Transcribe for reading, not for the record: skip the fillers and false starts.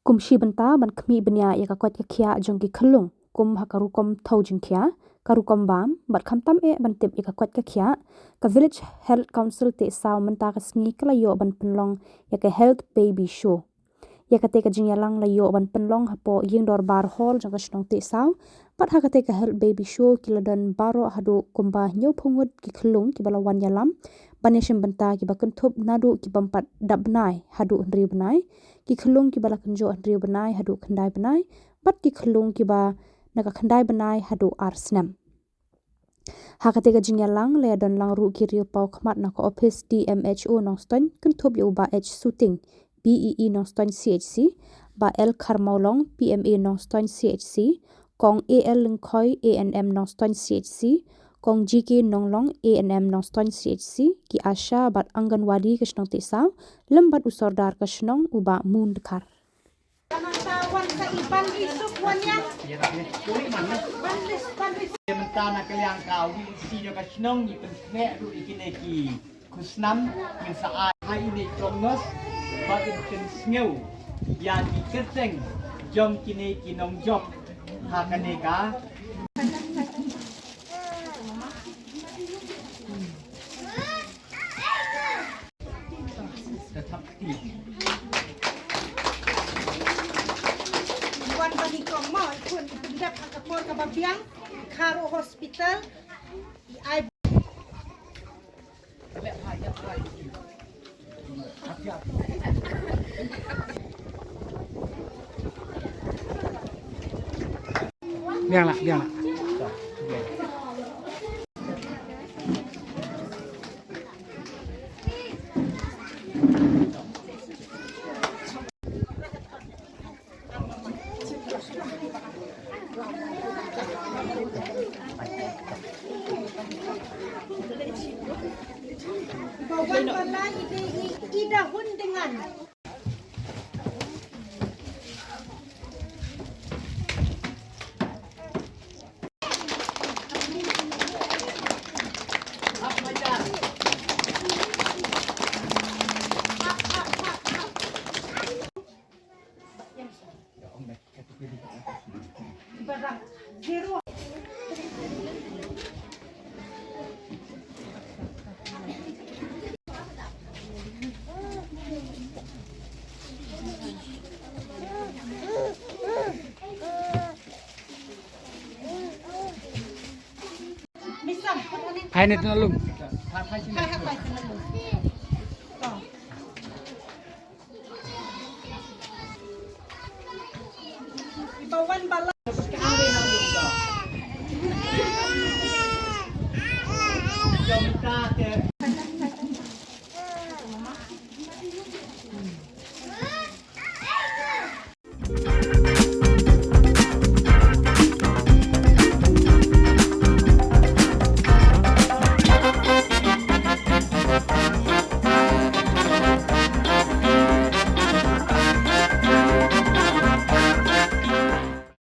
kum shi bynta ban Khmih Bniah Ïaka Koit Khiah jong Khyllung kum Haka rukom thew jingkhia ka rukom bam bat khamtam ban tip Ïaka Koit Khiah ka Village Health Council Tiehsaw mynta ka sngi kalayo ban pynlong Ïaka health baby show Ïaka te ka jingïalang layo ban pynlong haopoh ïing Dorbar Hall jong Shnong Tiehsaw pat Haka te ka health baby show kiladan baroh haduh kumba nyau phungud Khyllung balawan yalam baneshim bynta bakentup nadu bampat dap benai haduh ndri benai Khyllung bala kenjo ndri benai haduh kendai benai bat Khyllung ba naga kendai benai haduh arsnam Haka te ka jingïalang le dan lang ru riu pau khmat na ko Ophis DMHO Nongstoiñ kentup ba Suting BEE Nongstoiñ CHC ba Kharmawlong PMA Nongstoiñ CHC kong Lyngba ANM Nongstoiñ CHC kong Nonglong ANM Nongstoiñ CHC ki Asha bat Anganwadi ke Shnong Tiehsaw lembat usordar ke Shnong uba Moon Dkhar. Mentana kaliang kau si jo ka Shnong ni pengne ru ikine ki kusnam min saat hai ini tromnos ba in sngiu ya di kerteng jom kine ki nong jom hakane ka tetap ti Wan bani kong mau kun tidak akapor ka babiang karo hospital ai biang lah bawan bala idahun dengan barang zero hai net na lum bawan bala jom ta ke